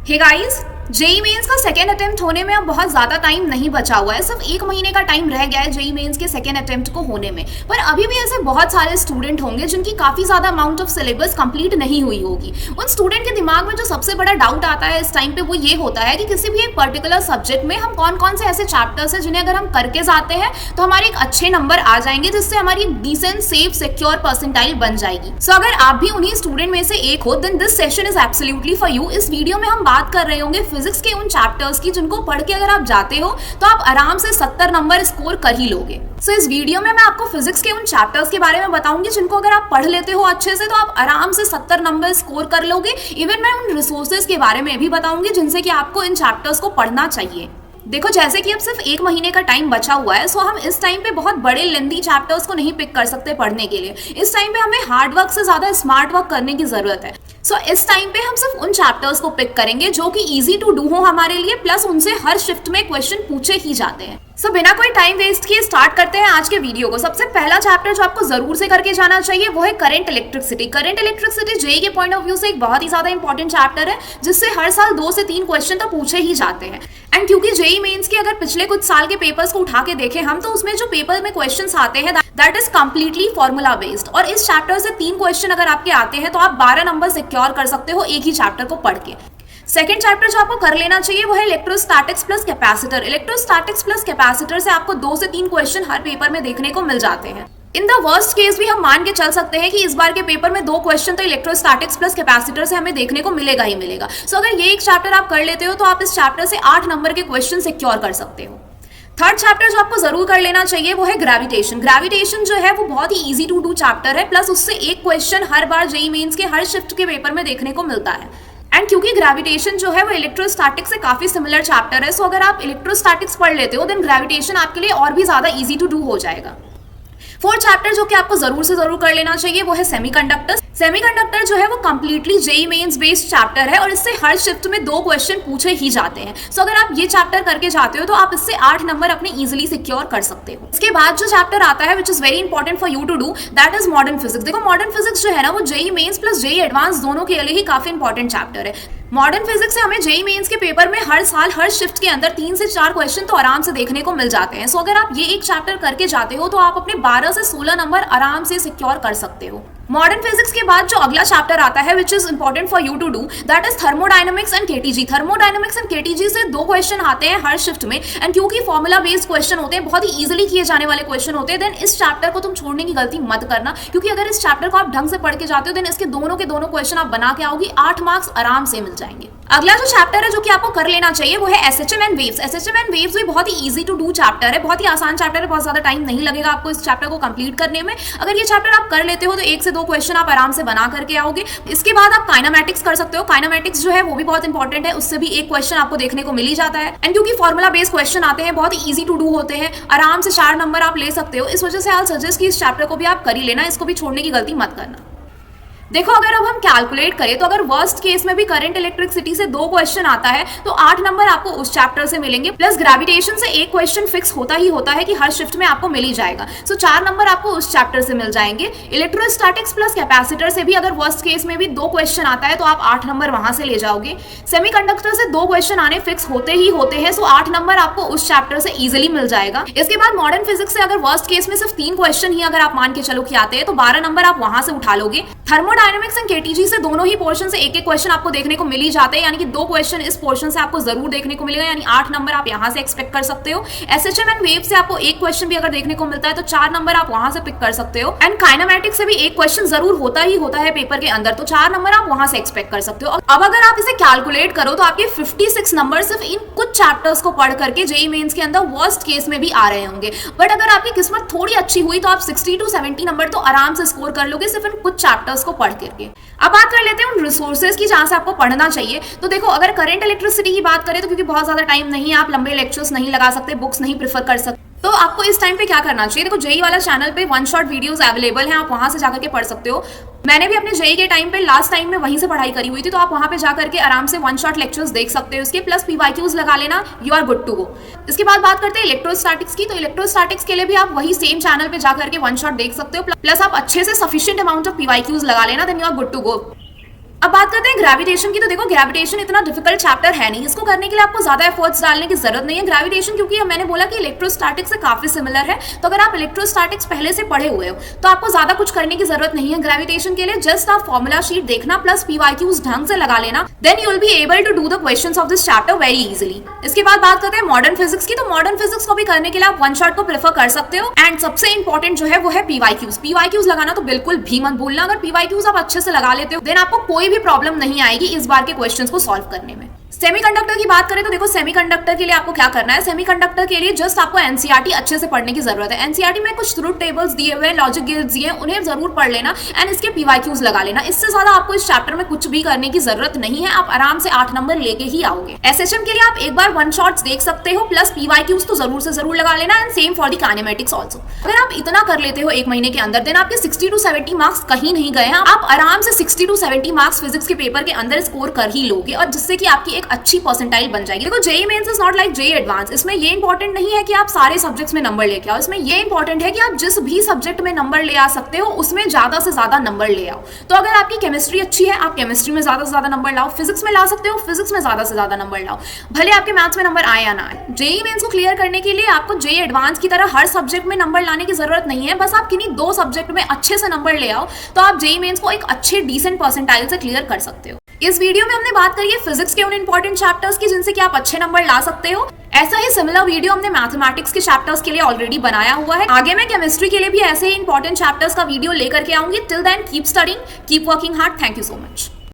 Hey guys, JEE mains का second attempt होने में अब बहुत ज़्यादा टाइम नहीं बचा हुआ है। सिर्फ 1 महीने का टाइम रह गया है जेई मेंस के सेकेंड अटेम्प्ट को होने में। पर अभी भी ऐसे बहुत सारे स्टूडेंट होंगे जिनकी काफ़ी ज़्यादा अमाउंट ऑफ सिलेबस कंप्लीट नहीं हुई होगी। उन स्टूडेंट के दिमाग में जो सबसे बड़ा डाउट आता है इस टाइम पे वो ये होता है कि किसी भी एक पर्टिकुलर सब्जेक्ट में हम कौन कौन से ऐसे चैप्टर्स हैं जिन्हें अगर हम करके जाते हैं तो हमारे एक अच्छे नंबर आ जाएंगे, जिससे हमारी एक डिसेंट सेफ सिक्योर परसेंटाइल बन जाएगी। सो अगर आप भी उन्हीं स्टूडेंट में से एक हो then this session is absolutely for you. इस वीडियो में हम बात कर रहे होंगे फिजिक्स के उन चैप्टर्स की जिनको पढ़ के अगर आप जाते हो तो आप आराम से 70 नंबर स्कोर कर ही लोगे। सो इस वीडियो में मैं आपको फिजिक्स के उन चैप्टर्स के बारे में बताऊंगी जिनको अगर आप पढ़ लेते हो अच्छे से तो आप आराम से 70 नंबर स्कोर कर लोगे। इवन मैं उन रिसोर्सेज के बारे में भी बताऊंगी जिनसे कि आपको इन चैप्टर्स को पढ़ना चाहिए। देखो, जैसे कि अब सिर्फ 1 महीने का टाइम बचा हुआ है, सो हम इस टाइम पे बहुत बड़े लेंथी चैप्टर्स को नहीं पिक कर सकते पढ़ने के लिए। इस टाइम पे हमें हार्ड वर्क से ज्यादा स्मार्ट वर्क करने की जरूरत है। सो इस टाइम पे हम सिर्फ उन चैप्टर्स को पिक करेंगे जो कि इजी टू डू हो हमारे लिए, प्लस उनसे हर शिफ्ट में क्वेश्चन पूछे ही जाते हैं। सो बिना कोई टाइम वेस्ट किए स्टार्ट करते हैं आज के वीडियो को। सबसे पहला चैप्टर जो आपको जरूर से करके जाना चाहिए वो है current electricity. Current electricity JEE के पॉइंट ऑफ व्यू से एक बहुत ही ज्यादा इंपॉर्टेंट चैप्टर है, जिससे हर साल 2 से 3 क्वेश्चन तो पूछे ही जाते हैं। एंड क्योंकि जेई मेंस के अगर पिछले कुछ साल के पेपर्स को उठा के देखें हम, तो उसमें जो पेपर में क्वेश्चंस आते हैं that is completely formula based. और इस चैप्टर से 3 क्वेश्चन अगर आपके आते हैं तो आप 12 नंबर सिक्योर कर सकते हो एक ही चैप्टर को पढ़ के। सेकेंड चैप्टर जो आपको कर लेना चाहिए वो है electrostatics plus capacitor. Electrostatics plus capacitor से आपको 2 से 3 क्वेश्चन हर पेपर में देखने को मिल जाते हैं। इन द वर्स्ट केस भी हम मान के चल सकते हैं कि इस बार के पेपर में 2 क्वेश्चन तो इलेक्ट्रोस्टैटिक्स प्लस कैपेसिटर से हमें देखने को मिलेगा ही मिलेगा। सो अगर ये एक चैप्टर आप कर लेते हो तो आप इस चैप्टर से 8 नंबर के क्वेश्चन सिक्योर कर सकते हो। थर्ड चैप्टर जो आपको जरूर कर लेना चाहिए वो है ग्रेविटेशन। ग्रेविटेशन जो है वो बहुत ही इजी टू डू चैप्टर है, प्लस उससे एक क्वेश्चन हर बार जेईई मेंस के हर शिफ्ट के पेपर में देखने को मिलता है। एंड क्योंकि ग्रेविटेशन जो है वो इलेक्ट्रोस्टैटिक्स से काफी सिमिलर चैप्टर है, सो अगर आप इलेक्ट्रोस्टैटिक्स पढ़ लेते हो देन ग्रेविटेशन आपके लिए और भी ज्यादा इजी टू डू हो जाएगा। फोर्थ चैप्टर जो कि आपको जरूर से जरूर कर लेना चाहिए वो है सेमीकंडक्टर। सेमीकंडक्टर जो है वो completely JEE mains based chapter है और इससे हर शिफ्ट में 2 क्वेश्चन पूछे ही जाते हैं। सो अगर आप ये चैप्टर करके जाते हो तो आप इससे 8 नंबर अपने इजीली सिक्योर कर सकते हो। इसके बाद जो चैप्टर आता है which is very important for you to do that is modern physics. देखो, मॉडर्न फिजिक्स जो है ना वो JEE mains plus JEE advance दोनों के लिए ही काफी इंपॉर्टेंट चैप्टर है। मॉडर्न फिजिक्स से हमें जेईई मेंस के पेपर में हर साल हर शिफ्ट के अंदर 3 से 4 क्वेश्चन तो आराम से देखने को मिल जाते हैं। सो अगर आप ये एक चैप्टर करके जाते हो तो आप अपने 12 से 16 नंबर आराम से सिक्योर कर सकते हो। मॉडर्न फिजिक्स के बाद जो अगला चैप्टर आता है which is important for you to do that is thermodynamics and KTG. Thermodynamics and KTG से 2 क्वेश्चन आते हैं हर शिफ्ट में। एंड क्योंकि फॉर्मूला बेस्ड क्वेश्चन होते हैं, बहुत ही इजीली किए जाने वाले क्वेश्चन होते हैं, देन इस चैप्टर को तुम छोड़ने की गलती मत करना, क्योंकि अगर इस चैप्टर को आप ढंग से पढ़ के जाते हो देन इसके दोनों के दोनों क्वेश्चन आप बना के आओगी, 8 मार्क्स आराम से मिल जाएंगे। अगला जो चैप्टर है जो कि आपको कर लेना चाहिए वो है SHM and waves. SHM and waves भी बहुत ही इजी टू डू चैप्टर है, बहुत ही आसान चैप्टर है, बहुत ज्यादा टाइम नहीं लगेगा आपको इस चैप्टर को कंप्लीट करने में। अगर ये चैप्टर आप कर लेते हो तो 1 से 2 क्वेश्चन आप आराम से बना करके आओगे। इसके बाद आप काइनेमैटिक्स कर सकते हो। काइनेमैटिक्स जो है वो भी बहुत इंपॉर्टेंट है, उससे भी एक क्वेश्चन आपको देखने को मिल ही जाता है। एंड क्योंकि फॉर्मूला बेस्ड क्वेश्चन आते हैं, बहुत ही इजी टू डू होते हैं, आराम से 4 नंबर आप ले सकते हो। इस वजह से आई सजेस्ट कि इस चैप्टर को भी आप कर ही लेना, इसको भी छोड़ने की गलती मत करना। देखो, अगर अब हम कैलकुलेट करें तो अगर वर्स्ट केस में भी करंट इलेक्ट्रिसिटी से 2 क्वेश्चन आता है तो 8 नंबर आपको उस चैप्टर से मिलेंगे, प्लस ग्रेविटेशन से एक क्वेश्चन फिक्स होता ही होता है कि हर शिफ्ट में आपको मिल ही जाएगा। सो 4 नंबर आपको उस चैप्टर से मिल जाएंगे। इलेक्ट्रोस्टैटिक्स प्लस कैपेसिटर से भी अगर वर्स्ट केस में भी 2 क्वेश्चन आता है तो आप 8 नंबर वहां से ले जाओगे। सेमीकंडक्टर से 2 क्वेश्चन आने फिक्स होते ही होते हैं, सो 8 नंबर आपको उस चैप्टर से इजिली मिल जाएगा। इसके बाद मॉडर्न फिजिक्स से अगर वर्स्ट केस में सिर्फ 3 क्वेश्चन ही अगर आप मान के चलो कि आते हैं तो 12 नंबर आप वहां से उठा लोगे। थर्मोडायनेमिक्स एंड केटीजी से दोनों ही पोर्शन से एक क्वेश्चन आपको देखने को मिल ही जाते हैं, यानी कि 2 क्वेश्चन इस पोर्शन से आपको जरूर देखने को मिलेगा, यानी 8 नंबर आप यहां से एक्सपेक्ट कर सकते हो। एसएचएम एंड वेव से आपको एक क्वेश्चन भी अगर देखने को मिलता है तो 4 नंबर आप वहां से पिक कर सकते हो। एंड काइनेमैटिक्स से भी एक क्वेश्चन जरूर होता ही होता है पेपर के अंदर, तो 4 नंबर आप वहां से एक्सपेक्ट कर सकते हो। अब अगर आप इसे कैलकुलेट करो तो आपके 56 नंबर सिर्फ इन कुछ चैप्टर्स को पढ़ करके जेईई मेंस के अंदर वर्स्ट केस में भी आ रहे होंगे। बट अगर आपकी किस्मत थोड़ी अच्छी हुई तो आप 60 to 70 नंबर तो आराम से स्कोर कर लोगे सिर्फ इन कुछ चैप्टर्स को पढ़ करके। अब बात कर लेते हैं उन रिसोर्सेज की जहां से आपको पढ़ना चाहिए। तो देखो, अगर करंट इलेक्ट्रिसिटी की बात करें तो क्योंकि बहुत ज्यादा टाइम नहीं है, आप लंबे लेक्चर्स नहीं लगा सकते, बुक्स नहीं प्रेफर कर सकते, तो आपको इस टाइम पे क्या करना चाहिए। देखो, जेईई वाला चैनल पे 1 शॉट वीडियोस अवेलेबल हैं, आप वहां से जाकर के पढ़ सकते हो। मैंने भी अपने जेईई के टाइम पे लास्ट टाइम में वहीं से पढ़ाई करी हुई थी, तो आप वहां पे जाकर के आराम से 1 शॉट लेक्चर्स देख सकते हो। इसके प्लस पीवाईक्यूज लगा लेना, you are good to go. इसके बाद बात करते हैं इलेक्ट्रोस्टैटिक्स की। तो इलेक्ट्रोस्टैटिक्स के लिए भी आप वही सेम चैनल पे जाकर के 1 शॉट देख सकते हो, प्लस आप अच्छे से सफिशिएंट अमाउंट ऑफ पीवाईक्यूज लगा लेना, then you are good to go. अब बात करते हैं ग्रेविटेशन की। तो देखो ग्रेविटेशन इतना डिफिकल्ट चैप्टर है नहीं, इसको करने के लिए आपको ज्यादा एफर्ट्स डालने की जरूरत नहीं है। ग्रेविटेशन क्योंकि मैंने बोला कि इलेक्ट्रोस्टैटिक्स से काफी सिमिलर है, तो अगर आप इलेक्ट्रोस्टैटिक्स पहले से पढ़े हुए हो तो आपको ज्यादा कुछ करने की जरूरत नहीं है ग्रेविटेशन के लिए। जस्ट आप फॉर्मुला शीट देखना प्लस पीवाईक्यूज ढंग से लगा लेना, then you will be able to do the questions of this chapter very easily. इसके बाद बात करते हैं मॉडर्न फिजिक्स की। तो मॉडर्न फिजिक्स को भी करने के लिए आप वन शॉट को प्रेफर कर सकते हो, एंड सबसे इंपॉर्टेंट जो है वो है पीवाईक्यूज। पीवाईक्यूज लगाना तो बिल्कुल भी मत भूलना। अगर पीवाईक्यूज आप अच्छे से लगा लेते हो देन आपको कोई भी प्रॉब्लम नहीं आएगी इस बार के क्वेश्चंस को सॉल्व करने में। सेमीकंडक्टर की बात करें तो देखो सेमीकंडक्टर के लिए आपको क्या करना है, सेमीकंडक्टर के लिए जस्ट आपको एनसीईआरटी अच्छे से पढ़ने की जरूरत है। एनसीईआरटी में कुछ ट्रुथ टेबल्स दिए हुए हैं, लॉजिक गेट्स दिए हैं, उन्हें जरूर पढ़ लेना एंड इसके पीवाईक्यूज लगा लेना। इससे ज्यादा आपको इस चैप्टर में कुछ भी करने की जरूरत नहीं है, आप आराम से 8 नंबर लेके ही आओगे। एसएचएम के लिए आप एक बार वन शॉट्स देख सकते हो, प्लस पीवाईक्यूज तो जरूर से जरूर लगा लेना, and same for the kinematics also. अगर आप इतना कर लेते हो एक महीने के अंदर देन आपके 60 to 70 मार्क्स कहीं नहीं गए हैं। आप आराम से 60 to 70 मार्क्स फिजिक्स के पेपर के अंदर स्कोर कर ही लोगे, और जिससे कि आपकी एक अच्छी परसेंटाइल बन जाएगी। देखो JEE mains is not like JEE advance. इसमें ये इंपॉर्टेंट नहीं है कि आप सारे सब्जेक्ट्स में नंबर लेके आओ, इसमें ये इंपॉर्टेंट है कि आप जिस भी सब्जेक्ट में नंबर ले आ सकते हो उसमें ज्यादा से ज्यादा नंबर ले आओ। तो अगर आपकी केमिस्ट्री अच्छी है आप केमिस्ट्री में ज्यादा से ज्यादा नंबर लाओ, फिजिक्स में ला सकते हो फिजिक्स में ज्यादा से ज्यादा नंबर लाओ, भले आपके मैथ्स में नंबर आए या ना आए। जेईई मेंस को क्लियर करने के लिए आपको जेईई एडवांस की तरह हर सब्जेक्ट में नंबर लाने की जरूरत नहीं है, बस आप किन्हीं 2 सब्जेक्ट में अच्छे से नंबर ले आओ तो आप जेईई मेंस को एक अच्छे डिसेंट परसेंटाइल से क्लियर कर सकते हो। इस वीडियो में हमने बात करी है फिजिक्स के उन इंपॉर्टेंट चैप्टर्स की जिनसे कि आप अच्छे नंबर ला सकते हो। ऐसा ही सिमिलर वीडियो हमने मैथमेटिक्स के चैप्टर्स के लिए ऑलरेडी बनाया हुआ है। आगे मैं केमिस्ट्री के लिए भी ऐसे ही इंपॉर्टेंट चैप्टर्स का वीडियो लेकर के आऊंगी। Till then keep studying, keep working hard. Thank you so much.